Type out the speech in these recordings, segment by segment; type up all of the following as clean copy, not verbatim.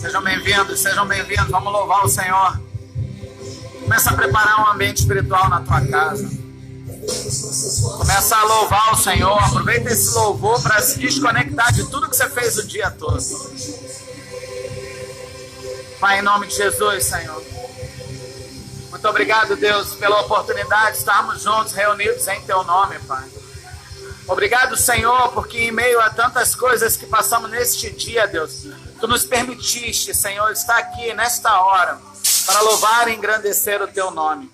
Sejam bem-vindos, sejam bem-vindos. Vamos louvar o Senhor. Começa a preparar um ambiente espiritual na tua casa. Começa a louvar o Senhor. Aproveita esse louvor para se desconectar de tudo que você fez o dia todo. Pai, em nome de Jesus, Senhor. Muito obrigado, Deus, pela oportunidade de estarmos juntos, reunidos em Teu nome, Pai. Obrigado, Senhor, porque em meio a tantas coisas que passamos neste dia, Deus, Tu nos permitiste, Senhor, estar aqui nesta hora para louvar e engrandecer o Teu nome.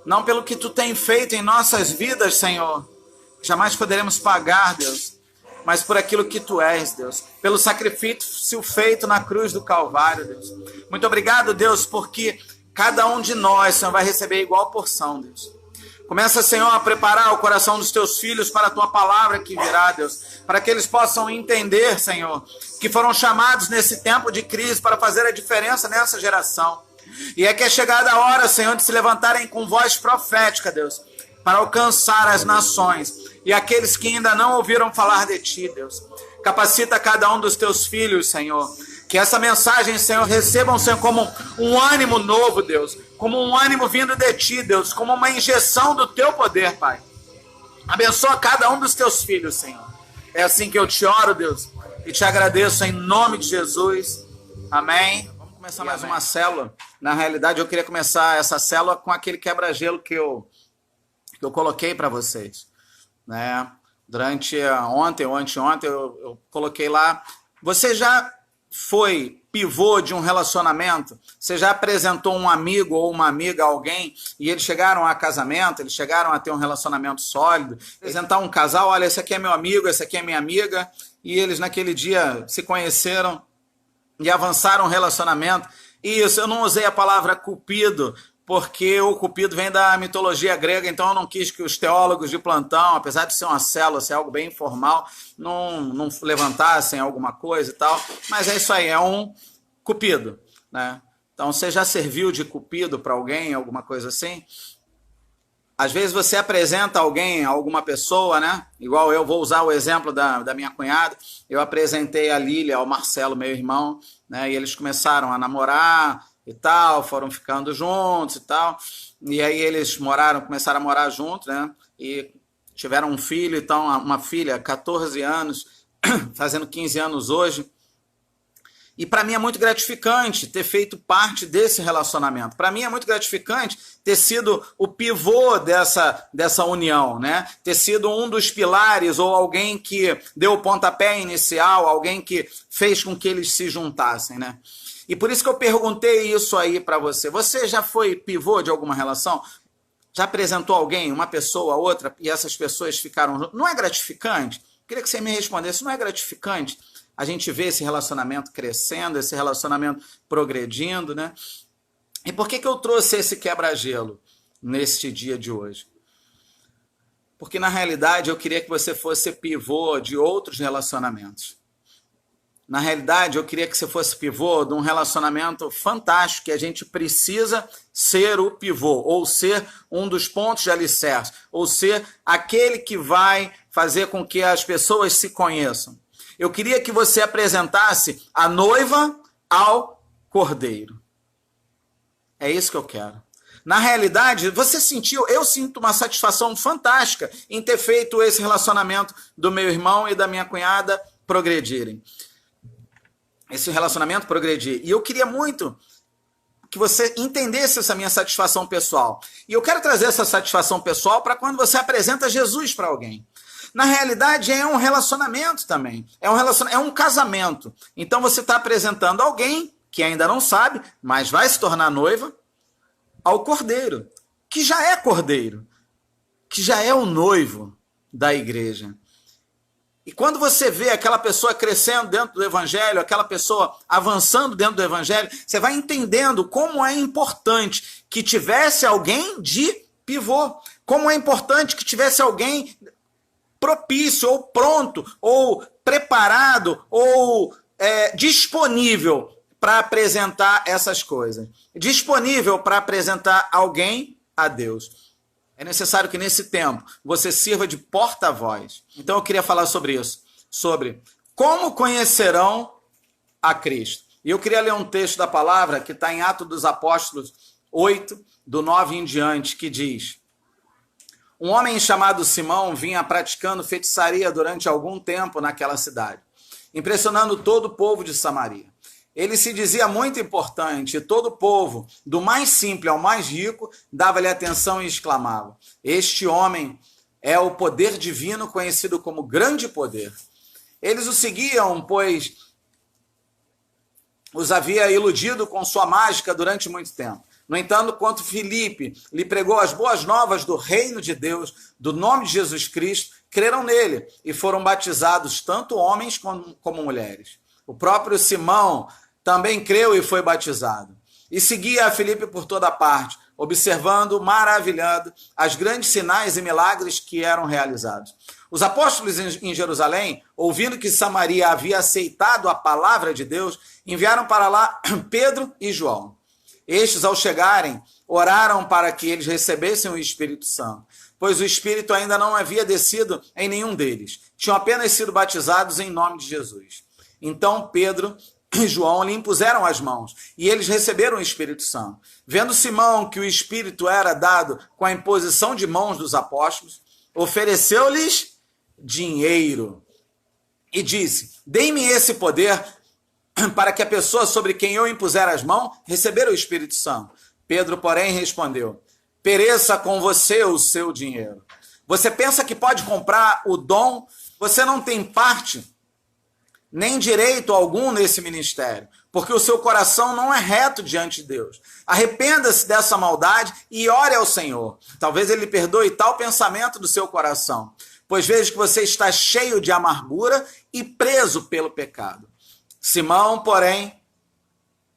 Não pelo que Tu tem feito em nossas vidas, Senhor, jamais poderemos pagar, Deus, mas por aquilo que Tu és, Deus, pelo sacrifício feito na cruz do Calvário, Deus. Muito obrigado, Deus, porque cada um de nós, Senhor, vai receber igual porção, Deus. Começa, Senhor, a preparar o coração dos Teus filhos para a Tua palavra que virá, Deus, para que eles possam entender, Senhor, que foram chamados nesse tempo de crise para fazer a diferença nessa geração. E é que é chegada a hora, Senhor, de se levantarem com voz profética, Deus, para alcançar as nações e aqueles que ainda não ouviram falar de Ti, Deus. Capacita cada um dos Teus filhos, Senhor, que essa mensagem, Senhor, recebam, Senhor, como um ânimo novo, Deus, como um ânimo vindo de Ti, Deus, como uma injeção do Teu poder, Pai. Abençoa cada um dos Teus filhos, Senhor. É assim que eu te oro, Deus, e te agradeço em nome de Jesus. Amém. Vamos começar mais uma célula. Na realidade, eu queria começar essa célula com aquele quebra-gelo que eu coloquei para vocês, né? Durante ontem ou anteontem, eu coloquei lá. Você já foi pivô de um relacionamento? Você já apresentou um amigo ou uma amiga a alguém e eles chegaram a casamento, eles chegaram a ter um relacionamento sólido? Apresentar um casal, olha, esse aqui é meu amigo, esse aqui é minha amiga, e eles naquele dia se conheceram e avançaram o relacionamento. Isso, eu não usei a palavra cupido, porque o cupido vem da mitologia grega, então eu não quis que os teólogos de plantão, apesar de ser uma célula, ser algo bem informal, não levantassem alguma coisa e tal, mas é isso aí, é um cupido, né? Então você já serviu de cupido para alguém, alguma coisa assim? Às vezes você apresenta alguém, alguma pessoa, né? Igual eu vou usar o exemplo da minha cunhada, eu apresentei a Lília ao Marcelo, meu irmão, né? E eles começaram a namorar e tal, foram ficando juntos e tal, e aí eles começaram a morar juntos, né, e tiveram um filho, então uma filha, 14 anos, fazendo 15 anos hoje, e para mim é muito gratificante ter feito parte desse relacionamento, para mim é muito gratificante ter sido o pivô dessa união, né, ter sido um dos pilares, ou alguém que deu o pontapé inicial, alguém que fez com que eles se juntassem, né. E por isso que eu perguntei isso aí para você. Você já foi pivô de alguma relação? Já apresentou alguém, uma pessoa, outra, e essas pessoas ficaram juntas? Não é gratificante? Queria que você me respondesse. Não é gratificante a gente ver esse relacionamento crescendo, esse relacionamento progredindo, né? E por que eu trouxe esse quebra-gelo neste dia de hoje? Porque, na realidade, eu queria que você fosse pivô de outros relacionamentos. Na realidade, eu queria que você fosse pivô de um relacionamento fantástico, que a gente precisa ser o pivô, ou ser um dos pontos de alicerce, ou ser aquele que vai fazer com que as pessoas se conheçam. Eu queria que você apresentasse a noiva ao cordeiro. É isso que eu quero. Na realidade, eu sinto uma satisfação fantástica em ter feito esse relacionamento do meu irmão e da minha cunhada progredirem. Esse relacionamento progredir. E eu queria muito que você entendesse essa minha satisfação pessoal. E eu quero trazer essa satisfação pessoal para quando você apresenta Jesus para alguém. Na realidade, é um relacionamento também. É um casamento. Então você está apresentando alguém que ainda não sabe, mas vai se tornar noiva, ao cordeiro, que já é cordeiro, que já é o noivo da igreja. E quando você vê aquela pessoa crescendo dentro do evangelho, aquela pessoa avançando dentro do evangelho, você vai entendendo como é importante que tivesse alguém de pivô, como é importante que tivesse alguém propício, ou pronto, ou preparado, ou disponível para apresentar essas coisas. Disponível para apresentar alguém a Deus. É necessário que nesse tempo você sirva de porta-voz. Então eu queria falar sobre isso, sobre como conhecerão a Cristo. E eu queria ler um texto da palavra que está em Atos dos Apóstolos 8, do 9 em diante, que diz: um homem chamado Simão vinha praticando feitiçaria durante algum tempo naquela cidade, impressionando todo o povo de Samaria. Ele se dizia muito importante, e todo o povo, do mais simples ao mais rico, dava-lhe atenção e exclamava: este homem é o poder divino conhecido como grande poder. Eles o seguiam, pois os havia iludido com sua mágica durante muito tempo. No entanto, quando Filipe lhe pregou as boas novas do reino de Deus, do nome de Jesus Cristo, creram nele e foram batizados tanto homens como mulheres. O próprio Simão também creu e foi batizado. E seguia a Filipe por toda parte, observando, maravilhando as grandes sinais e milagres que eram realizados. Os apóstolos em Jerusalém, ouvindo que Samaria havia aceitado a palavra de Deus, enviaram para lá Pedro e João. Estes, ao chegarem, oraram para que eles recebessem o Espírito Santo, pois o Espírito ainda não havia descido em nenhum deles. Tinham apenas sido batizados em nome de Jesus. Então Pedro e João lhe impuseram as mãos, e eles receberam o Espírito Santo. Vendo Simão que o Espírito era dado com a imposição de mãos dos apóstolos, ofereceu-lhes dinheiro e disse: deem-me esse poder para que a pessoa sobre quem eu impuser as mãos receber o Espírito Santo. Pedro, porém, respondeu: pereça com você o seu dinheiro. Você pensa que pode comprar o dom? Você não tem parte nem direito algum nesse ministério, porque o seu coração não é reto diante de Deus. Arrependa-se dessa maldade e ore ao Senhor. Talvez ele perdoe tal pensamento do seu coração, pois vejo que você está cheio de amargura e preso pelo pecado. Simão, porém,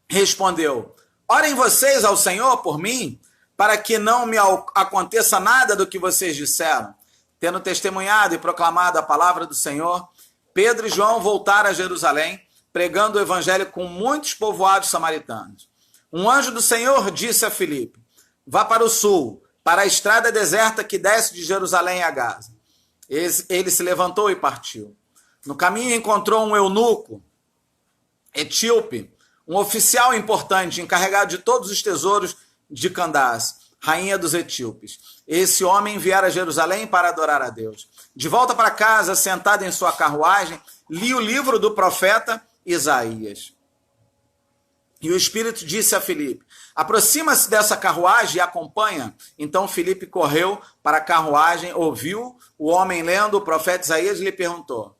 respondeu: orem vocês ao Senhor por mim, para que não me aconteça nada do que vocês disseram. Tendo testemunhado e proclamado a palavra do Senhor, Pedro e João voltaram a Jerusalém, pregando o evangelho com muitos povoados samaritanos. Um anjo do Senhor disse a Filipe: vá para o sul, para a estrada deserta que desce de Jerusalém a Gaza. Ele se levantou e partiu. No caminho encontrou um eunuco etíope, um oficial importante, encarregado de todos os tesouros de Candace, rainha dos etíopes. Esse homem viera a Jerusalém para adorar a Deus. De volta para casa, sentado em sua carruagem, li o livro do profeta Isaías. E o Espírito disse a Filipe: aproxima-se dessa carruagem e acompanha. Então Filipe correu para a carruagem, ouviu o homem lendo o profeta Isaías e lhe perguntou: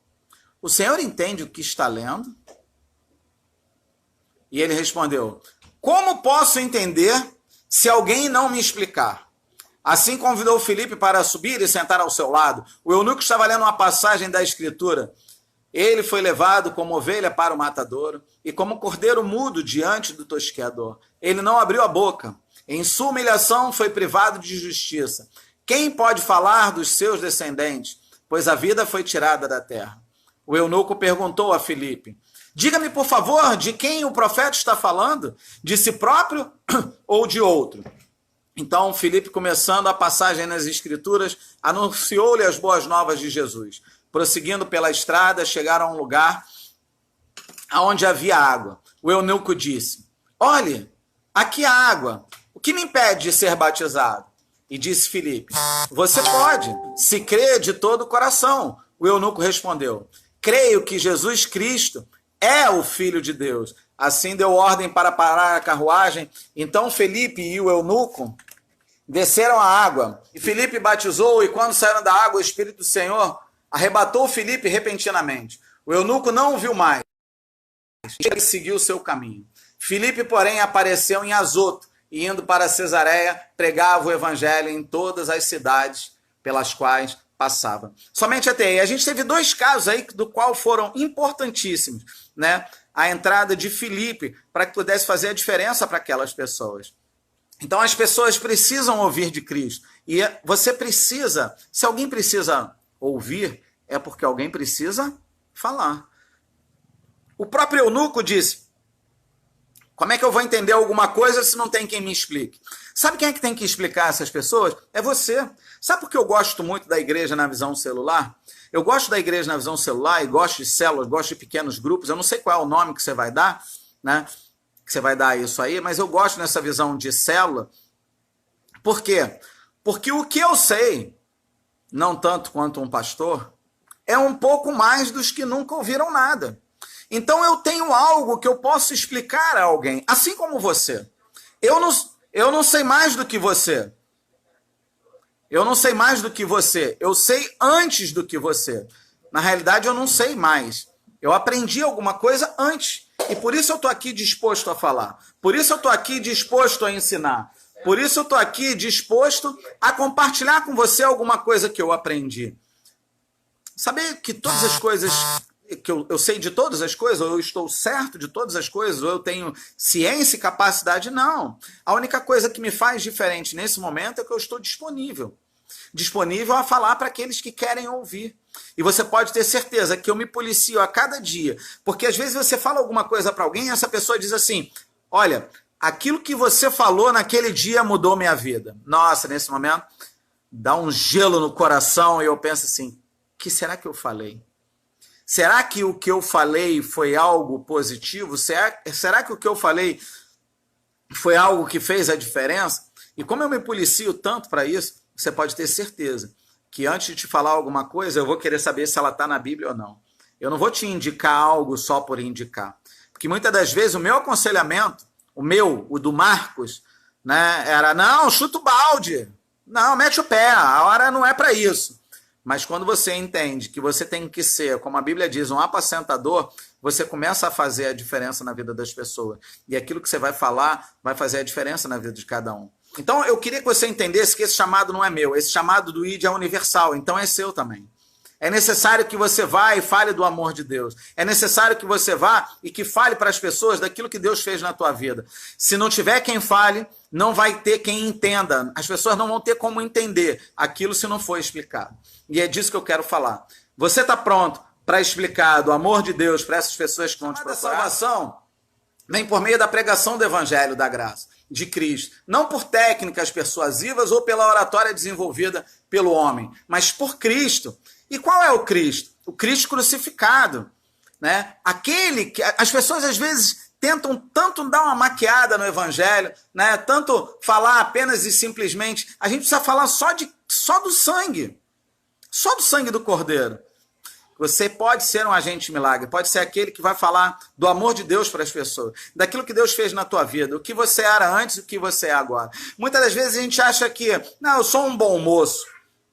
o senhor entende o que está lendo? E ele respondeu: como posso entender se alguém não me explicar? Assim convidou Filipe para subir e sentar ao seu lado. O eunuco estava lendo uma passagem da Escritura. Ele foi levado como ovelha para o matadouro e como cordeiro mudo diante do tosqueador. Ele não abriu a boca. Em sua humilhação foi privado de justiça. Quem pode falar dos seus descendentes? Pois a vida foi tirada da terra. O eunuco perguntou a Filipe: diga-me, por favor, de quem o profeta está falando? De si próprio ou de outro? Então, Filipe, começando a passagem nas Escrituras, anunciou-lhe as boas novas de Jesus. Prosseguindo pela estrada, chegaram a um lugar onde havia água. O eunuco disse: olhe, aqui há água. O que me impede de ser batizado? E disse Filipe: você pode, se crê de todo o coração. O eunuco respondeu: creio que Jesus Cristo é o Filho de Deus. Assim deu ordem para parar a carruagem. Então Filipe e o eunuco desceram a água. E Filipe batizou, e quando saíram da água, o Espírito do Senhor arrebatou Filipe repentinamente. O eunuco não o viu mais. Ele seguiu o seu caminho. Filipe, porém, apareceu em Azoto, e indo para Cesareia, pregava o evangelho em todas as cidades pelas quais passava. Somente até aí. A gente teve dois casos aí do qual foram importantíssimos, né? A entrada de Filipe para que pudesse fazer a diferença para aquelas pessoas. Então as pessoas precisam ouvir de Cristo. E você precisa, se alguém precisa ouvir, é porque alguém precisa falar. O próprio eunuco disse: como é que eu vou entender alguma coisa se não tem quem me explique? Sabe quem é que tem que explicar essas pessoas? É você. Sabe por que eu gosto muito da igreja na visão celular? Eu gosto da igreja na visão celular e gosto de células, gosto de pequenos grupos. Eu não sei qual é o nome que você vai dar, né? Que você vai dar isso aí, mas eu gosto nessa visão de célula. Por quê? Porque o que eu sei, não tanto quanto um pastor, é um pouco mais dos que nunca ouviram nada. Então eu tenho algo que eu posso explicar a alguém, assim como você. Eu não sei mais do que você. Eu não sei mais do que você. Eu sei antes do que você. Na realidade, eu não sei mais. Eu aprendi alguma coisa antes. E por isso eu estou aqui disposto a falar. Por isso eu estou aqui disposto a ensinar. Por isso eu estou aqui disposto a compartilhar com você alguma coisa que eu aprendi. Saber que todas as coisas, que eu sei de todas as coisas, ou eu estou certo de todas as coisas, ou eu tenho ciência e capacidade, não. A única coisa que me faz diferente nesse momento é que eu estou disponível. Disponível a falar para aqueles que querem ouvir. E você pode ter certeza que eu me policio a cada dia, porque às vezes você fala alguma coisa para alguém e essa pessoa diz assim, olha, aquilo que você falou naquele dia mudou minha vida. Nossa, nesse momento, dá um gelo no coração e eu penso assim, o que será que eu falei? Será que o que eu falei foi algo positivo? Será que o que eu falei foi algo que fez a diferença? E como eu me policio tanto para isso, você pode ter certeza que antes de te falar alguma coisa, eu vou querer saber se ela está na Bíblia ou não. Eu não vou te indicar algo só por indicar. Porque muitas das vezes o meu aconselhamento, o do Marcos, né, era, não, chuta o balde. Não, mete o pé, a hora não é para isso. Mas quando você entende que você tem que ser, como a Bíblia diz, um apacentador, você começa a fazer a diferença na vida das pessoas. E aquilo que você vai falar vai fazer a diferença na vida de cada um. Então, eu queria que você entendesse que esse chamado não é meu. Esse chamado do ID é universal, então é seu também. É necessário que você vá e fale do amor de Deus. É necessário que você vá e que fale para as pessoas daquilo que Deus fez na tua vida. Se não tiver quem fale, não vai ter quem entenda. As pessoas não vão ter como entender aquilo se não for explicado. E é disso que eu quero falar. Você está pronto para explicar do amor de Deus para essas pessoas que vão te procurar? A salvação vem por meio da pregação do Evangelho da graça de Cristo. Não por técnicas persuasivas ou pela oratória desenvolvida pelo homem, mas por Cristo. E qual é o Cristo? O Cristo crucificado, né? Aquele que as pessoas às vezes tentam tanto dar uma maquiada no Evangelho, né? Tanto falar apenas e simplesmente. A gente precisa falar só do sangue. Só do sangue do Cordeiro. Você pode ser um agente milagre, pode ser aquele que vai falar do amor de Deus para as pessoas, daquilo que Deus fez na tua vida, o que você era antes e o que você é agora. Muitas das vezes a gente acha que, não, eu sou um bom moço,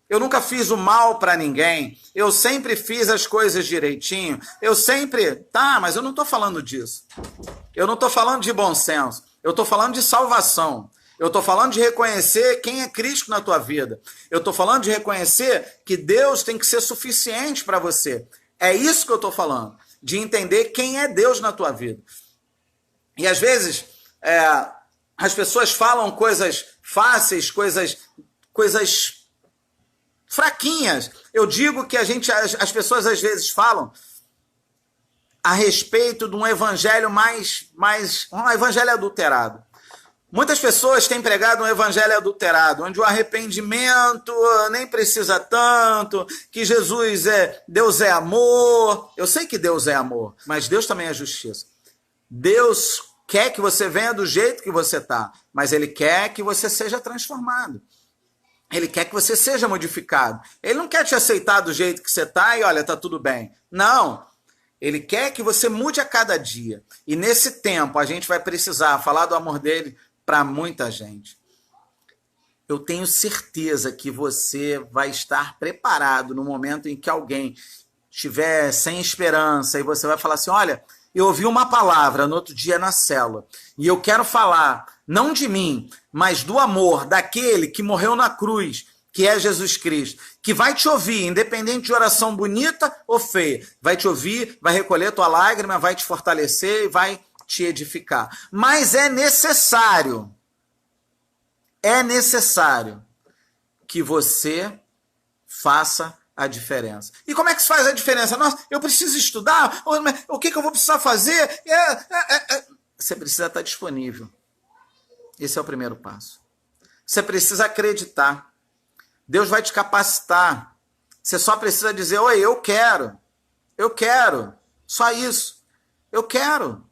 eu nunca fiz o mal para ninguém, eu sempre fiz as coisas direitinho, mas eu não estou falando disso. Eu não estou falando de bom senso, eu estou falando de salvação. Eu estou falando de reconhecer quem é Cristo na tua vida. Eu estou falando de reconhecer que Deus tem que ser suficiente para você. É isso que eu estou falando. De entender quem é Deus na tua vida. E às vezes as pessoas falam coisas fáceis, coisas fraquinhas. Eu digo que as pessoas às vezes falam a respeito de um evangelho um evangelho adulterado. Muitas pessoas têm pregado um evangelho adulterado, onde o arrependimento nem precisa tanto, que Deus é amor. Eu sei que Deus é amor, mas Deus também é justiça. Deus quer que você venha do jeito que você está, mas Ele quer que você seja transformado. Ele quer que você seja modificado. Ele não quer te aceitar do jeito que você está e olha, está tudo bem. Não. Ele quer que você mude a cada dia. E nesse tempo a gente vai precisar falar do amor dele para muita gente. Eu tenho certeza que você vai estar preparado no momento em que alguém estiver sem esperança e você vai falar assim, olha, eu ouvi uma palavra no outro dia na célula e eu quero falar, não de mim, mas do amor daquele que morreu na cruz, que é Jesus Cristo, que vai te ouvir, independente de oração bonita ou feia, vai te ouvir, vai recolher tua lágrima, vai te fortalecer e vai te edificar. Mas é necessário que você faça a diferença. E como é que se faz a diferença? Nossa, eu preciso estudar? O que eu vou precisar fazer? Você precisa estar disponível. Esse é o primeiro passo. Você precisa acreditar. Deus vai te capacitar. Você só precisa dizer, oi, eu quero. Só isso. Eu quero.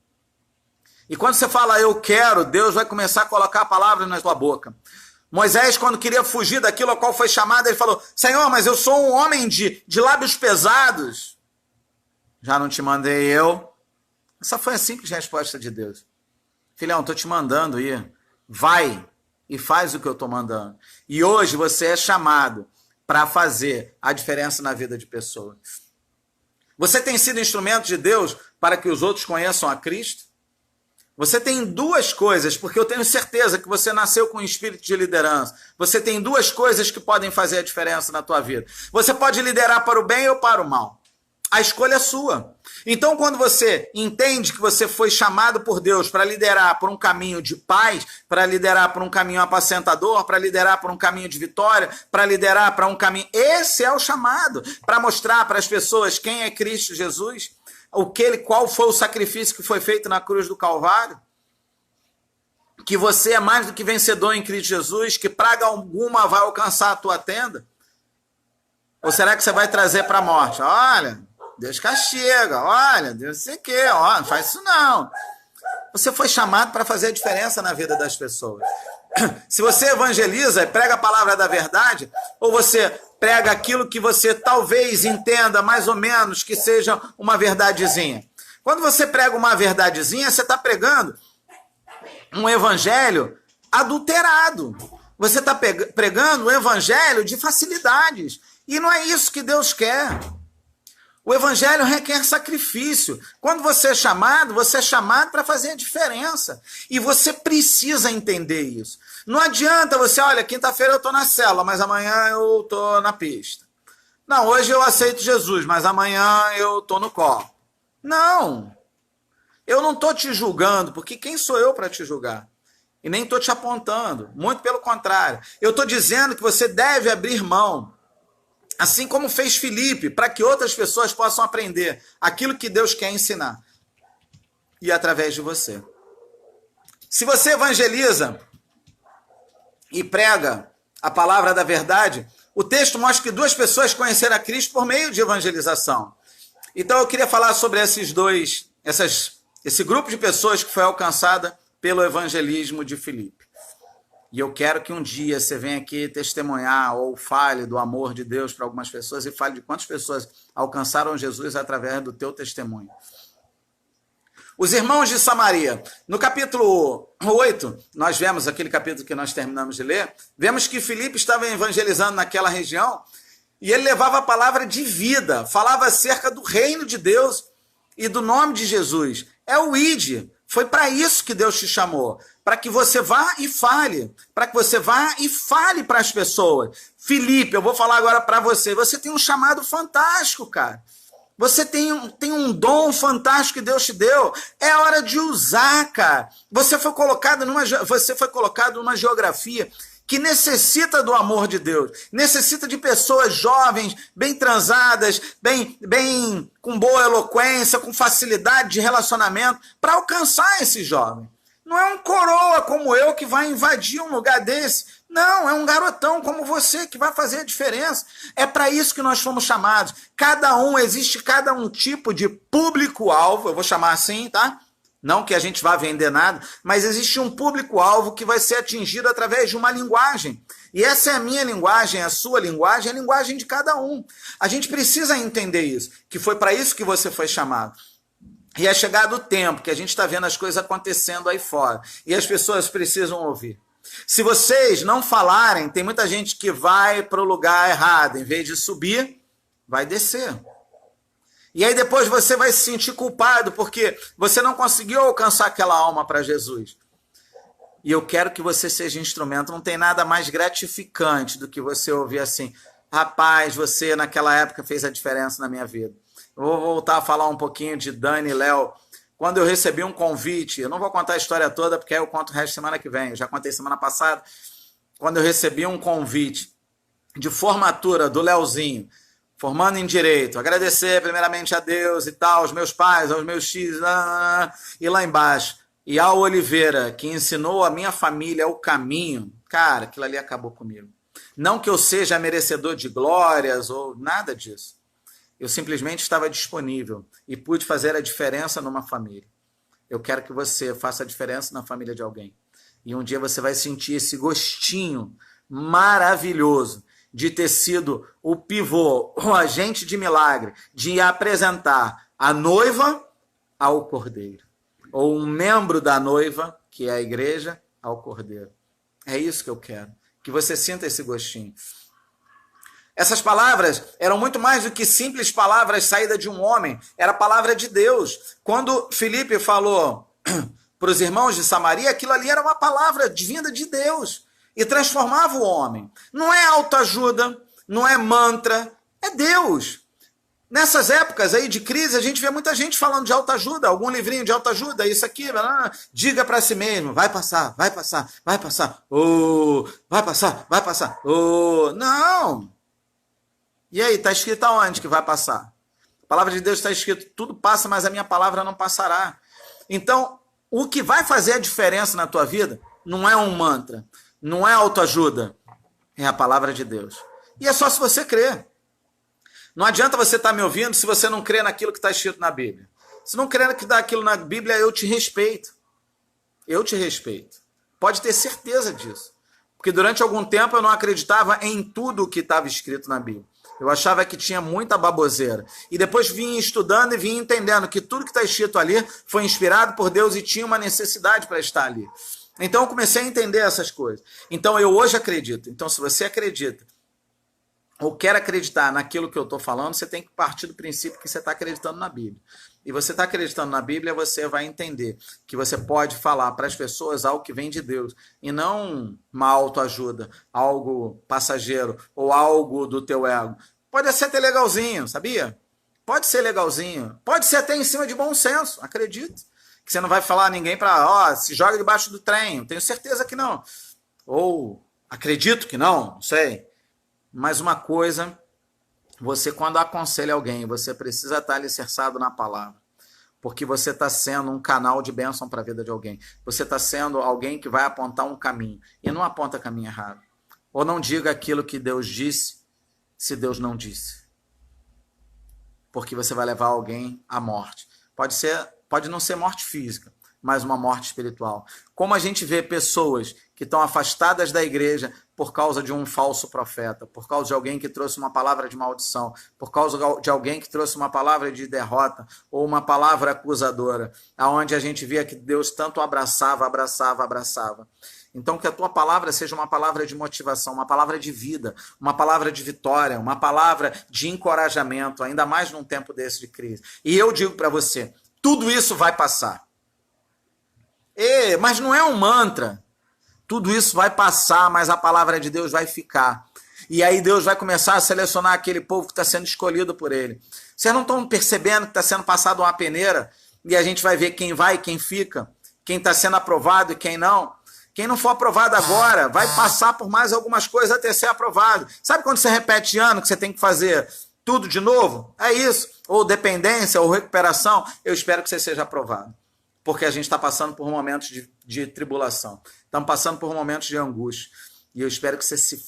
E quando você fala eu quero, Deus vai começar a colocar a palavra na tua boca. Moisés, quando queria fugir daquilo ao qual foi chamado, ele falou, Senhor, mas eu sou um homem de lábios pesados. Já não te mandei eu? Essa foi a simples resposta de Deus. Filhão, estou te mandando ir. Vai e faz o que eu estou mandando. E hoje você é chamado para fazer a diferença na vida de pessoas. Você tem sido instrumento de Deus para que os outros conheçam a Cristo? Você tem duas coisas, porque eu tenho certeza que você nasceu com um espírito de liderança. Você tem duas coisas que podem fazer a diferença na tua vida. Você pode liderar para o bem ou para o mal. A escolha é sua. Então, quando você entende que você foi chamado por Deus para liderar por um caminho de paz, para liderar por um caminho apacentador, para liderar por um caminho de vitória, para liderar para um caminho... Esse é o chamado, para mostrar para as pessoas quem é Cristo Jesus, qual foi o sacrifício que foi feito na cruz do Calvário, que você é mais do que vencedor em Cristo Jesus, que praga alguma vai alcançar a tua tenda? Ou será que você vai trazer para a morte? Olha, Deus castiga, olha, Deus não sei o quê, ó, não faz isso não. Você foi chamado para fazer a diferença na vida das pessoas. Se você evangeliza e prega a palavra da verdade, ou você prega aquilo que você talvez entenda mais ou menos que seja uma verdadezinha. Quando você prega uma verdadezinha, você está pregando um evangelho adulterado. Você está pregando um evangelho de facilidades. E não é isso que Deus quer. O evangelho requer sacrifício. Quando você é chamado para fazer a diferença. E você precisa entender isso. Não adianta você, olha, quinta-feira eu estou na célula, mas amanhã eu estou na pista. Não, hoje eu aceito Jesus, mas amanhã eu estou no copo. Não. Eu não estou te julgando, porque quem sou eu para te julgar? E nem estou te apontando. Muito pelo contrário. Eu estou dizendo que você deve abrir mão. Assim como fez Filipe, para que outras pessoas possam aprender aquilo que Deus quer ensinar. E através de você. Se você evangeliza e prega a palavra da verdade, o texto mostra que duas pessoas conheceram a Cristo por meio de evangelização. Então eu queria falar sobre esse grupo de pessoas que foi alcançada pelo evangelismo de Filipe. E eu quero que um dia você venha aqui testemunhar ou fale do amor de Deus para algumas pessoas e fale de quantas pessoas alcançaram Jesus através do teu testemunho. Os irmãos de Samaria. No capítulo 8, nós vemos aquele capítulo que nós terminamos de ler, vemos que Filipe estava evangelizando naquela região e ele levava a palavra de vida, falava acerca do reino de Deus e do nome de Jesus. É o ID. Foi para isso que Deus te chamou, para que você vá e fale, para que você vá e fale para as pessoas. Filipe, eu vou falar agora para você, você tem um chamado fantástico, cara. Você tem um dom fantástico que Deus te deu. É hora de usar, cara. Você foi colocado numa geografia que necessita do amor de Deus, necessita de pessoas jovens, bem transadas, bem com boa eloquência, com facilidade de relacionamento, para alcançar esse jovem. Não é um coroa como eu que vai invadir um lugar desse. Não, é um garotão como você que vai fazer a diferença. É para isso que nós fomos chamados. Existe cada um tipo de público-alvo, eu vou chamar assim, tá? Não que a gente vá vender nada, mas existe um público-alvo que vai ser atingido através de uma linguagem. E essa é a minha linguagem, a sua linguagem, a linguagem de cada um. A gente precisa entender isso, que foi para isso que você foi chamado. E é chegado o tempo que a gente está vendo as coisas acontecendo aí fora. E as pessoas precisam ouvir. Se vocês não falarem, tem muita gente que vai para o lugar errado. Em vez de subir, vai descer. E aí depois você vai se sentir culpado porque você não conseguiu alcançar aquela alma para Jesus. E eu quero que você seja instrumento. Não tem nada mais gratificante do que você ouvir assim, rapaz, você naquela época fez a diferença na minha vida. Eu vou voltar a falar um pouquinho de Dani e Léo. Quando eu recebi um convite, eu não vou contar a história toda porque aí eu conto o resto semana que vem. Eu já contei semana passada. Quando eu recebi um convite de formatura do Léozinho, formando em Direito, agradecer primeiramente a Deus e tal, aos meus pais, aos meus filhos, e lá embaixo, e ao Oliveira, que ensinou a minha família o caminho, cara, aquilo ali acabou comigo. Não que eu seja merecedor de glórias ou nada disso. Eu simplesmente estava disponível e pude fazer a diferença numa família. eu quero que você faça a diferença na família de alguém. E um dia você vai sentir esse gostinho maravilhoso de ter sido o pivô, o agente de milagre, de apresentar a noiva ao cordeiro. Ou um membro da noiva, que é a igreja, ao cordeiro. É isso que eu quero. Que você sinta esse gostinho. Essas palavras eram muito mais do que simples palavras saídas de um homem. Era a palavra de Deus. Quando Filipe falou para os irmãos de Samaria, aquilo ali era uma palavra vinda de Deus. E transformava o homem. Não é autoajuda, não é mantra, é Deus. Nessas épocas aí de crise, a gente vê muita gente falando de autoajuda, algum livrinho de autoajuda, isso aqui, diga para si mesmo, vai passar, vai passar, vai passar, vai passar, vai passar, não. E aí, está escrito aonde que vai passar? A palavra de Deus está escrito, tudo passa, mas a minha palavra não passará. Então, o que vai fazer a diferença na tua vida não é um mantra, não é autoajuda, é a palavra de Deus. E é só se você crer. Não adianta você estar me ouvindo se você não crê naquilo que está escrito na Bíblia. Se não crê naquilo na Bíblia, eu te respeito. Eu te respeito. Pode ter certeza disso. Porque durante algum tempo eu não acreditava em tudo o que estava escrito na Bíblia. Eu achava que tinha muita baboseira. E depois vim estudando e vim entendendo que tudo que está escrito ali foi inspirado por Deus e tinha uma necessidade para estar ali. Então eu comecei a entender essas coisas. Então eu hoje acredito. Então se você acredita ou quer acreditar naquilo que eu estou falando, você tem que partir do princípio que você está acreditando na Bíblia. E você está acreditando na Bíblia, você vai entender que você pode falar para as pessoas algo que vem de Deus, e não uma autoajuda, algo passageiro, ou algo do teu ego. Pode ser até legalzinho, sabia? Pode ser legalzinho. Pode ser até em cima de bom senso, acredito. Que você não vai falar a ninguém para, se joga debaixo do trem. Tenho certeza que não. Ou acredito que não sei. Mas uma coisa, você quando aconselha alguém, você precisa estar alicerçado na palavra. Porque você está sendo um canal de bênção para a vida de alguém. Você está sendo alguém que vai apontar um caminho. E não aponta caminho errado. Ou não diga aquilo que Deus disse, se Deus não disse. Porque você vai levar alguém à morte. Pode não ser morte física, mas uma morte espiritual. Como a gente vê pessoas que estão afastadas da igreja por causa de um falso profeta, por causa de alguém que trouxe uma palavra de maldição, por causa de alguém que trouxe uma palavra de derrota ou uma palavra acusadora, aonde a gente via que Deus tanto abraçava. Então que a tua palavra seja uma palavra de motivação, uma palavra de vida, uma palavra de vitória, uma palavra de encorajamento, ainda mais num tempo desse de crise. E eu digo para você, tudo isso vai passar. Mas não é um mantra. Tudo isso vai passar, mas a palavra de Deus vai ficar. E aí Deus vai começar a selecionar aquele povo que está sendo escolhido por ele. Vocês não estão percebendo que está sendo passado uma peneira? E a gente vai ver quem vai e quem fica, quem está sendo aprovado e quem não. Quem não for aprovado agora vai passar por mais algumas coisas até ser aprovado. Sabe quando você repete ano que você tem que fazer tudo de novo? É isso. Ou dependência, ou recuperação. Eu espero que você seja aprovado. Porque a gente está passando por momentos de tribulação. Estamos passando por momentos de angústia. E eu espero que você se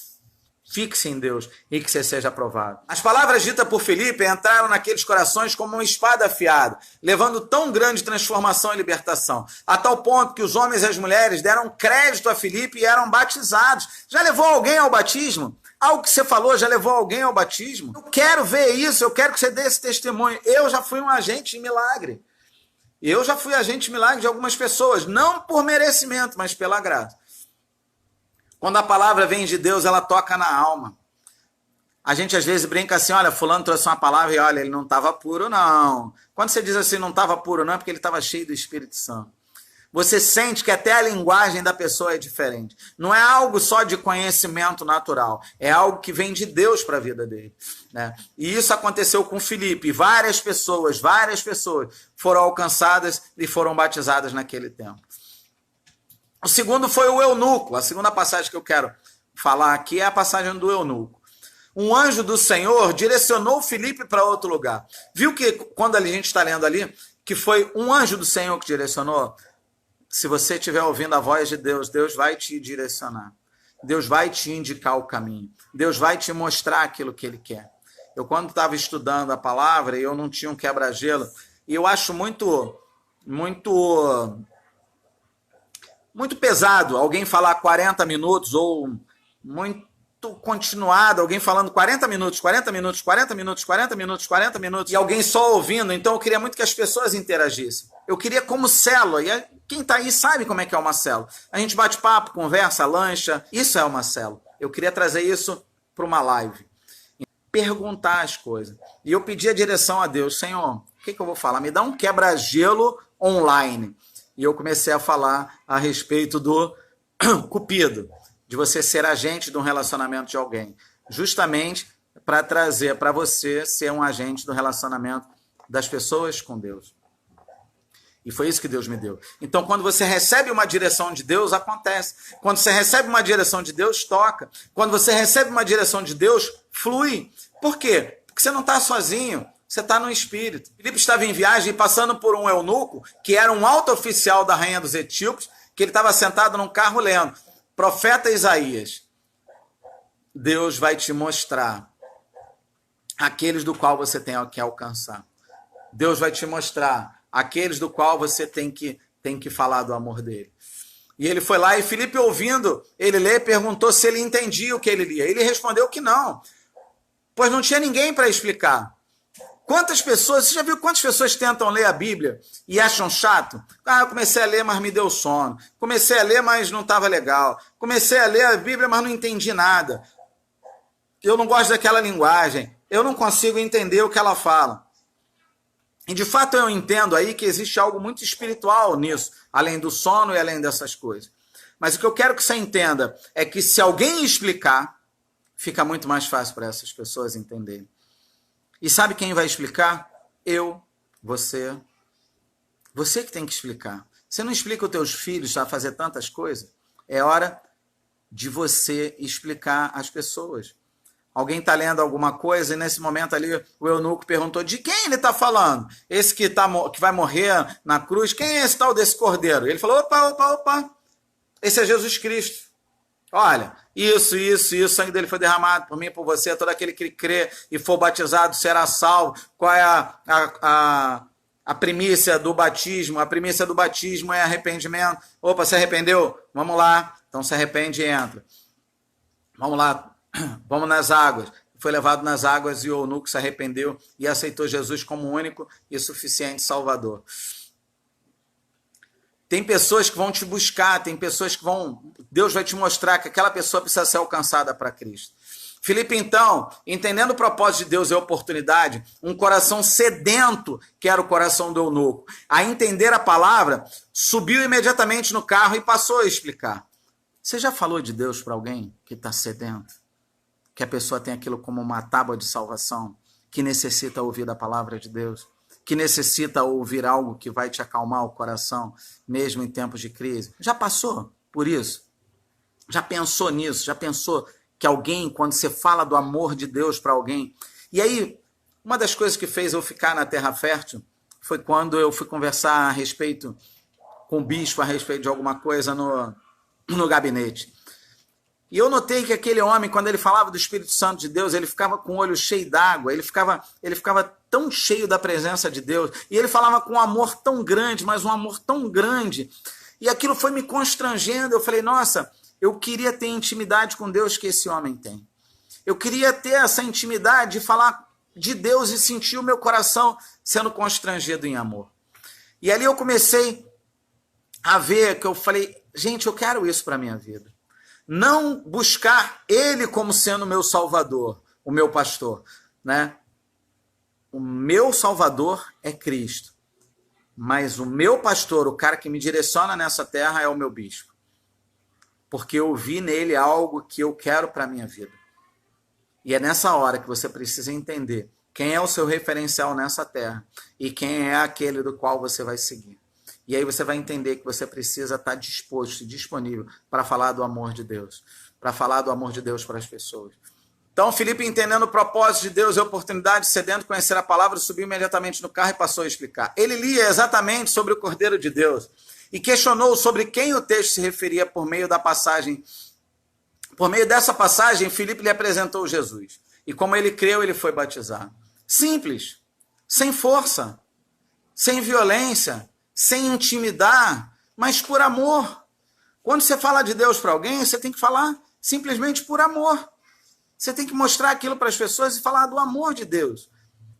fixe em Deus e que você seja aprovado. As palavras ditas por Filipe entraram naqueles corações como uma espada afiada, levando tão grande transformação e libertação, a tal ponto que os homens e as mulheres deram crédito a Filipe e eram batizados. Já levou alguém ao batismo? Algo que você falou já levou alguém ao batismo? Eu quero ver isso, eu quero que você dê esse testemunho. Eu já fui um agente de milagre. Eu já fui agente de milagre de algumas pessoas, não por merecimento, mas pela graça. Quando a palavra vem de Deus, ela toca na alma. A gente às vezes brinca assim, olha, fulano trouxe uma palavra e olha, ele não estava puro, não. Quando você diz assim, não estava puro, não, é porque ele estava cheio do Espírito Santo. Você sente que até a linguagem da pessoa é diferente. Não é algo só de conhecimento natural, é algo que vem de Deus para a vida dele, né? E isso aconteceu com Filipe. Várias pessoas foram alcançadas e foram batizadas naquele tempo. O segundo foi o eunuco. A segunda passagem que eu quero falar aqui é a passagem do eunuco. Um anjo do Senhor direcionou Filipe para outro lugar. Viu que quando a gente está lendo ali, que foi um anjo do Senhor que direcionou? Se você estiver ouvindo a voz de Deus, Deus vai te direcionar. Deus vai te indicar o caminho. Deus vai te mostrar aquilo que Ele quer. Eu, quando estava estudando a palavra, eu não tinha um quebra-gelo. E eu acho muito muito pesado alguém falar 40 minutos ou muito continuado, alguém falando 40 minutos, 40 minutos, 40 minutos, 40 minutos, 40 minutos, e alguém só ouvindo. Então eu queria muito que as pessoas interagissem. Eu queria como célula, e quem está aí sabe como é que é uma célula. A gente bate papo, conversa, lancha, isso é uma célula. Eu queria trazer isso para uma live. Perguntar as coisas. E eu pedi a direção a Deus, Senhor, o que eu vou falar? Me dá um quebra-gelo online. E eu comecei a falar a respeito do Cupido, de você ser agente de um relacionamento de alguém, justamente para trazer para você ser um agente do relacionamento das pessoas com Deus. E foi isso que Deus me deu. Então, quando você recebe uma direção de Deus, acontece. Quando você recebe uma direção de Deus, toca. Quando você recebe uma direção de Deus, flui. Por quê? Porque você não está sozinho, você está no Espírito. Filipe estava em viagem passando por um eunuco, que era um alto oficial da rainha dos etíopes, que ele estava sentado num carro lendo. Profeta Isaías, Deus vai te mostrar aqueles do qual você tem que alcançar. Deus vai te mostrar aqueles do qual você tem que falar do amor dele. E ele foi lá e Filipe, ouvindo ele ler, perguntou se ele entendia o que ele lia. Ele respondeu que não, pois não tinha ninguém para explicar. Quantas pessoas, você já viu quantas pessoas tentam ler a Bíblia e acham chato? Eu comecei a ler, mas me deu sono. Comecei a ler, mas não estava legal. Comecei a ler a Bíblia, mas não entendi nada. Eu não gosto daquela linguagem. Eu não consigo entender o que ela fala. E de fato eu entendo aí que existe algo muito espiritual nisso, além do sono e além dessas coisas. Mas o que eu quero que você entenda é que se alguém explicar, fica muito mais fácil para essas pessoas entenderem. E sabe quem vai explicar? Eu, você. Você que tem que explicar. Você não explica os teus filhos a fazer tantas coisas. É hora de você explicar às pessoas. Alguém está lendo alguma coisa e nesse momento ali o eunuco perguntou de quem ele está falando? Esse que vai morrer na cruz, quem é esse tal desse cordeiro? Ele falou, opa, esse é Jesus Cristo. Olha, isso, o sangue dele foi derramado por mim e por você, todo aquele que crê e for batizado será salvo. Qual é a primícia do batismo? A primícia do batismo é arrependimento. Opa, se arrependeu? Vamos lá. Então se arrepende e entra. Vamos lá, vamos nas águas. Foi levado nas águas e o eunuco se arrependeu e aceitou Jesus como único e suficiente Salvador. Tem pessoas que vão te buscar, tem pessoas que Deus vai te mostrar que aquela pessoa precisa ser alcançada para Cristo. Filipe, então, entendendo o propósito de Deus e a oportunidade, um coração sedento, que era o coração do eunuco, a entender a palavra, subiu imediatamente no carro e passou a explicar. Você já falou de Deus para alguém que está sedento? Que a pessoa tem aquilo como uma tábua de salvação, que necessita ouvir a palavra de Deus? Que necessita ouvir algo que vai te acalmar o coração, mesmo em tempos de crise. Já passou por isso? Já pensou nisso? Já pensou que alguém, quando você fala do amor de Deus para alguém... E aí, uma das coisas que fez eu ficar na Terra Fértil foi quando eu fui conversar a respeito com o bispo, a respeito de alguma coisa no gabinete. E eu notei que aquele homem, quando ele falava do Espírito Santo de Deus, ele ficava com o olho cheio d'água, ele ficava tão cheio da presença de Deus, e ele falava com um amor tão grande, mas um amor tão grande, e aquilo foi me constrangendo. Eu falei, nossa, eu queria ter intimidade com Deus que esse homem tem. Eu queria ter essa intimidade de falar de Deus e sentir o meu coração sendo constrangido em amor. E ali eu comecei a ver que eu falei, gente, eu quero isso para a minha vida. Não buscar ele como sendo o meu salvador, o meu pastor, né? O meu salvador é Cristo, mas o meu pastor, o cara que me direciona nessa terra é o meu bispo, porque eu vi nele algo que eu quero para a minha vida. E é nessa hora que você precisa entender quem é o seu referencial nessa terra e quem é aquele do qual você vai seguir. E aí você vai entender que você precisa estar disposto e disponível para falar do amor de Deus, para falar do amor de Deus para as pessoas. Então, Filipe, entendendo o propósito de Deus e a oportunidade, cedendo conhecer a palavra, subiu imediatamente no carro e passou a explicar. Ele lia exatamente sobre o Cordeiro de Deus e questionou sobre quem o texto se referia por meio da passagem. Por meio dessa passagem, Filipe lhe apresentou Jesus. E como ele creu, ele foi batizado. Simples, sem força, sem violência, sem intimidar, mas por amor. Quando você fala de Deus para alguém, você tem que falar simplesmente por amor. Você tem que mostrar aquilo para as pessoas e falar do amor de Deus.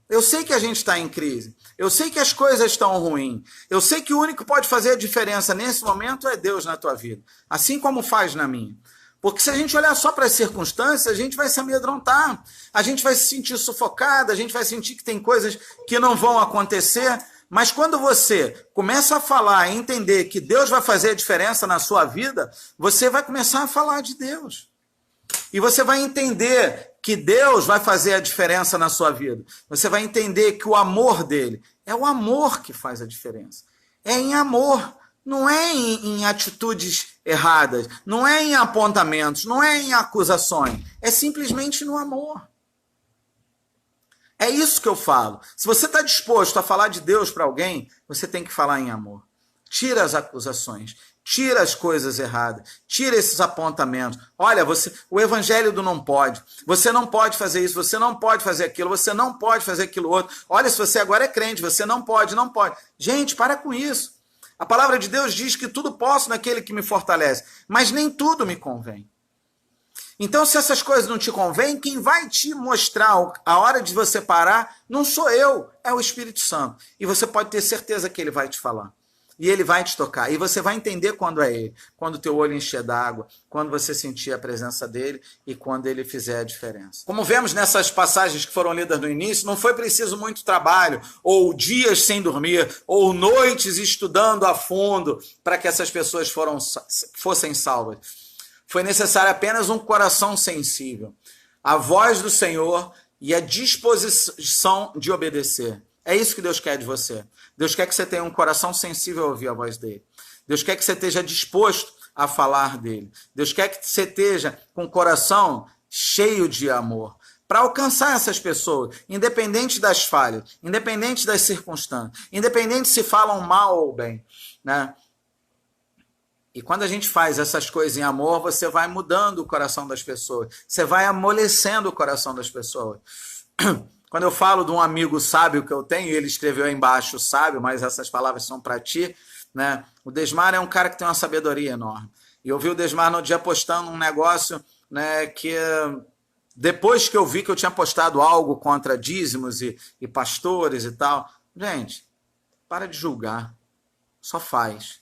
Eu sei que a gente está em crise. Eu sei que as coisas estão ruins. Eu sei que o único que pode fazer a diferença nesse momento é Deus na tua vida. Assim como faz na minha. Porque se a gente olhar só para as circunstâncias, a gente vai se amedrontar. A gente vai se sentir sufocado. A gente vai sentir que tem coisas que não vão acontecer. Mas quando você começa a falar e entender que Deus vai fazer a diferença na sua vida, você vai começar a falar de Deus. E você vai entender que Deus vai fazer a diferença na sua vida. Você vai entender que o amor dele é o amor que faz a diferença. É em amor, não é em atitudes erradas, não é em apontamentos, não é em acusações. É simplesmente no amor. É isso que eu falo. Se você está disposto a falar de Deus para alguém, você tem que falar em amor. Tira as acusações. Tira as coisas erradas, tira esses apontamentos. Olha, o evangelho do não pode. Você não pode fazer isso, você não pode fazer aquilo, você não pode fazer aquilo outro. Olha, se você agora é crente, você não pode, não pode. Gente, para com isso. A palavra de Deus diz que tudo posso naquele que me fortalece, mas nem tudo me convém. Então, se essas coisas não te convêm, quem vai te mostrar a hora de você parar não sou eu, é o Espírito Santo. E você pode ter certeza que ele vai te falar. E ele vai te tocar. E você vai entender quando é ele. Quando o teu olho encher d'água, quando você sentir a presença dele e quando ele fizer a diferença. Como vemos nessas passagens que foram lidas no início, não foi preciso muito trabalho, ou dias sem dormir, ou noites estudando a fundo para que essas pessoas fossem salvas. Foi necessário apenas um coração sensível, a voz do Senhor e a disposição de obedecer. É isso que Deus quer de você. Deus quer que você tenha um coração sensível a ouvir a voz dele. Deus quer que você esteja disposto a falar dele. Deus quer que você esteja com o coração cheio de amor para alcançar essas pessoas, independente das falhas, independente das circunstâncias, independente se falam mal ou bem, né? E quando a gente faz essas coisas em amor, você vai mudando o coração das pessoas, você vai amolecendo o coração das pessoas. Quando eu falo de um amigo sábio que eu tenho, ele escreveu aí embaixo sábio, mas essas palavras são para ti, né? O Desmar é um cara que tem uma sabedoria enorme. E eu vi o Desmar no dia postando um negócio, né, que depois que eu vi que eu tinha postado algo contra dízimos e pastores e tal, gente, para de julgar, só faz.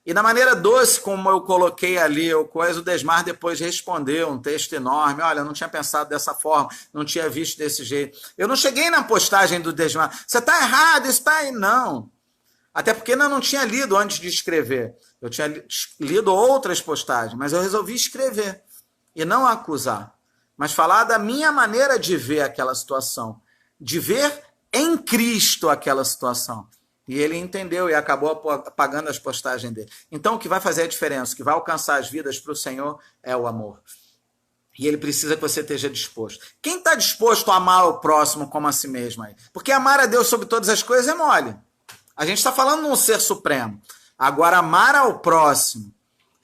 E da maneira doce como eu coloquei ali, o Desmar depois respondeu um texto enorme. Olha, eu não tinha pensado dessa forma, não tinha visto desse jeito. Eu não cheguei na postagem do Desmar. Você está errado, isso está aí. Não. Até porque eu não tinha lido antes de escrever. Eu tinha lido outras postagens, mas eu resolvi escrever e não acusar, mas falar da minha maneira de ver aquela situação, de ver em Cristo aquela situação. E ele entendeu e acabou apagando as postagens dele. Então, o que vai fazer a diferença, o que vai alcançar as vidas para o Senhor é o amor. E ele precisa que você esteja disposto. Quem está disposto a amar o próximo como a si mesmo aí? Porque amar a Deus sobre todas as coisas é mole. A gente está falando de um ser supremo. Agora, amar ao próximo,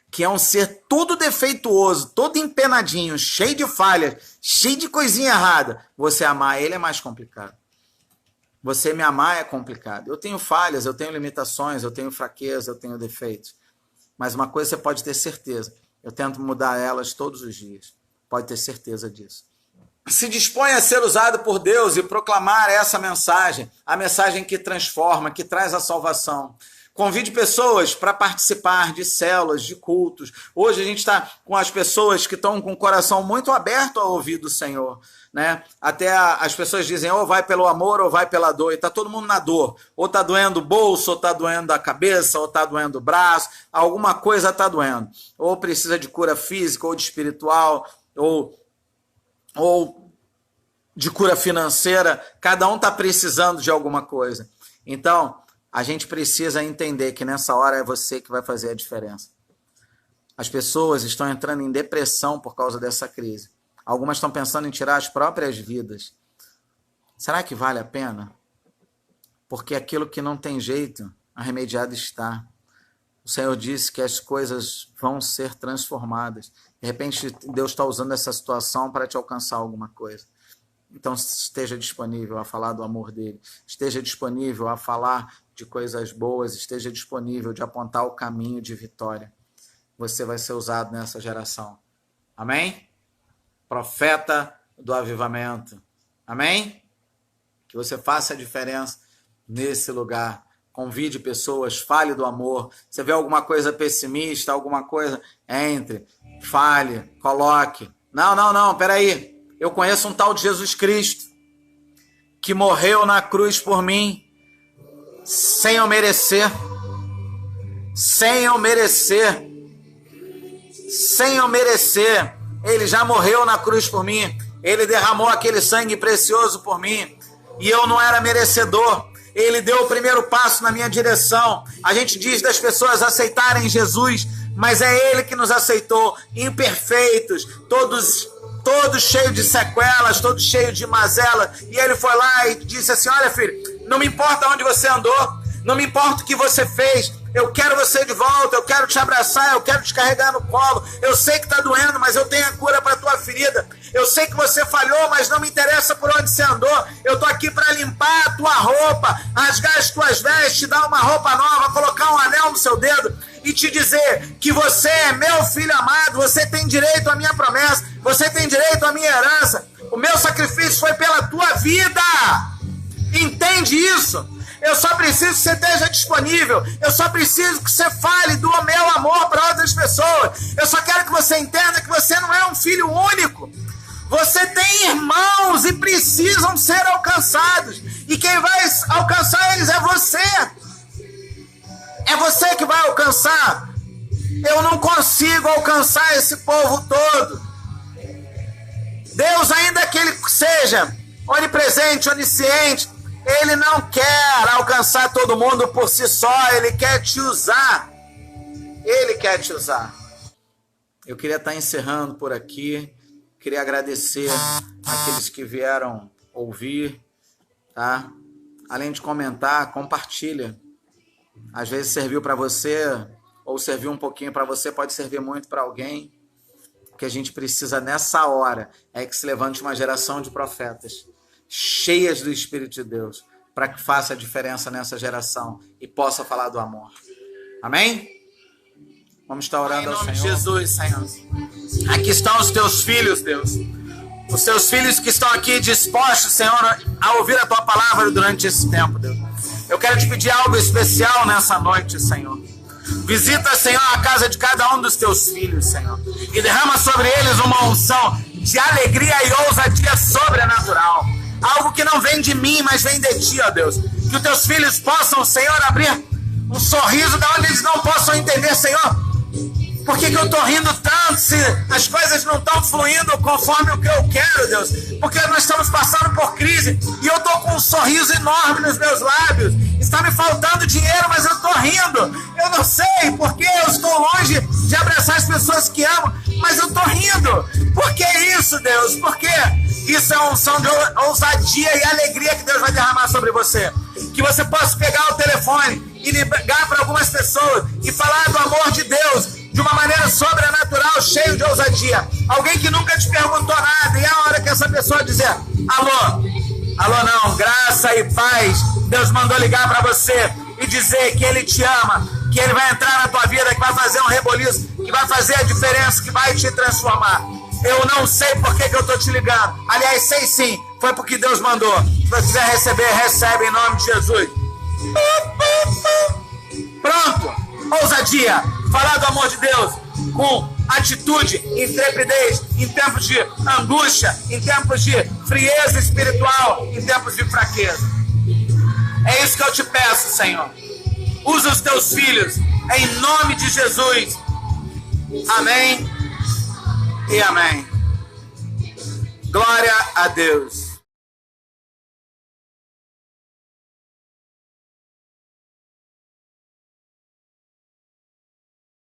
que é um ser todo defeituoso, todo empenadinho, cheio de falhas, cheio de coisinha errada, você amar ele é mais complicado. Você me amar é complicado. Eu tenho falhas, eu tenho limitações, eu tenho fraqueza, eu tenho defeitos. Mas uma coisa você pode ter certeza. Eu tento mudar elas todos os dias. Pode ter certeza disso. Se dispõe a ser usado por Deus e proclamar essa mensagem. A mensagem que transforma, que traz a salvação. Convide pessoas para participar de células, de cultos. Hoje a gente está com as pessoas que estão com o coração muito aberto ao ouvir do Senhor, né? Até as pessoas dizem, ou vai pelo amor ou vai pela dor. E está todo mundo na dor. Ou está doendo o bolso, ou está doendo a cabeça, ou está doendo o braço. Alguma coisa está doendo. Ou precisa de cura física, ou de espiritual, ou de cura financeira. Cada um está precisando de alguma coisa. Então, a gente precisa entender que nessa hora é você que vai fazer a diferença. As pessoas estão entrando em depressão por causa dessa crise. Algumas estão pensando em tirar as próprias vidas. Será que vale a pena? Porque aquilo que não tem jeito, arremediado está. O Senhor disse que as coisas vão ser transformadas. De repente, Deus está usando essa situação para te alcançar alguma coisa. Então esteja disponível a falar do amor dele, esteja disponível a falar de coisas boas, esteja disponível de apontar o caminho de vitória. Você vai ser usado nessa geração. Amém? Profeta do avivamento. Amém? Que você faça a diferença nesse lugar. Convide pessoas, fale do amor. Você vê alguma coisa pessimista, alguma coisa, entre, fale, coloque. Não, peraí. Eu conheço um tal de Jesus Cristo que morreu na cruz por mim sem eu merecer. Sem eu merecer. Ele já morreu na cruz por mim. Ele derramou aquele sangue precioso por mim. E eu não era merecedor. Ele deu o primeiro passo na minha direção. A gente diz das pessoas aceitarem Jesus, mas é Ele que nos aceitou, imperfeitos, todos cheios de sequelas, todos cheios de mazela. E Ele foi lá e disse assim: olha, filho, não me importa onde você andou, não me importa o que você fez, eu quero você de volta, eu quero te abraçar, eu quero te carregar no colo. Eu sei que está doendo, mas eu tenho a cura para a tua ferida. Eu sei que você falhou, mas não me interessa por onde você andou. Eu estou aqui para limpar a tua roupa, rasgar as tuas vestes, te dar uma roupa nova, colocar um anel no seu dedo e te dizer que você é meu filho amado, você tem direito à minha promessa, você tem direito à minha herança. O meu sacrifício foi pela tua vida. Entende isso? Eu só preciso que você esteja disponível. Eu só preciso que você fale do meu amor para outras pessoas. Eu só quero que você entenda que você não é um filho único. Você tem irmãos e precisam ser alcançados. E quem vai alcançar eles é você. É você que vai alcançar. Eu não consigo alcançar esse povo todo. Deus, ainda que Ele seja onipresente, onisciente, Ele não quer alcançar todo mundo por si só. Ele quer te usar. Ele quer te usar. Eu queria estar encerrando por aqui. Queria agradecer àqueles que vieram ouvir, tá? Além de comentar, compartilha. Às vezes serviu para você, ou serviu um pouquinho para você, pode servir muito para alguém. O que a gente precisa nessa hora é que se levante uma geração de profetas cheias do Espírito de Deus, para que faça a diferença nessa geração e possa falar do amor. Amém? Vamos estar orando ao Senhor. Em nome de Jesus, Senhor. Aqui estão os teus filhos, Deus. Os teus filhos que estão aqui dispostos, Senhor, a ouvir a tua palavra durante esse tempo, Deus. Eu quero te pedir algo especial nessa noite, Senhor. Visita, Senhor, a casa de cada um dos teus filhos, Senhor. E derrama sobre eles uma unção de alegria e ousadia sobrenatural. Algo que não vem de mim, mas vem de ti, ó Deus. Que os teus filhos possam, Senhor, abrir um sorriso da onde eles não possam entender, Senhor. Por que eu estou rindo tanto se as coisas não estão fluindo conforme o que eu quero, Deus? Porque nós estamos passando por crise e eu estou com um sorriso enorme nos meus lábios. Está me faltando dinheiro, mas eu estou rindo. Eu não sei porque eu estou longe de abraçar as pessoas que amo, mas eu estou rindo. Por que isso, Deus? Porque isso é uma unção de ousadia e alegria que Deus vai derramar sobre você. Que você possa pegar o telefone e ligar para algumas pessoas e falar do amor de Deus de uma maneira sobrenatural, cheio de ousadia. Alguém que nunca te perguntou nada, e é a hora que essa pessoa dizer: alô não, graça e paz. Deus mandou ligar para você e dizer que Ele te ama, que Ele vai entrar na tua vida, que vai fazer um reboliço, que vai fazer a diferença, que vai te transformar. Eu não sei por que eu estou te ligando. Aliás, sei sim, foi porque Deus mandou. Se você quiser receber, recebe em nome de Jesus. Pronto. Ousadia, falar do amor de Deus com atitude, intrepidez, em tempos de angústia, em tempos de frieza espiritual, em tempos de fraqueza. É isso que eu te peço, Senhor. Usa os teus filhos, em nome de Jesus. Amém e amém. Glória a Deus.